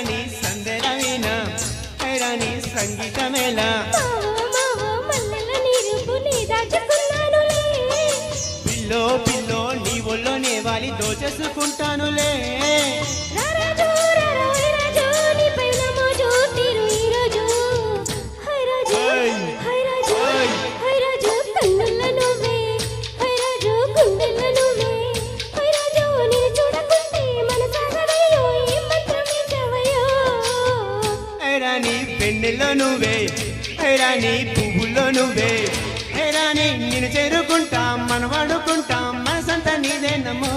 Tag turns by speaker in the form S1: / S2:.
S1: రాణి సందెరవీణ రాణి సంగీతమేలా pillow pillow నీ ఒళ్ళోనే వాలి దోచేసుకుంటానులే రాణి పెన్నెల్లో నువ్వే రాణి పువ్వుల్లో నువ్వే రాణి నిన్ను చేరుకుంటాం మనం వాడుకుంటాం మనసంతా నీదే నమో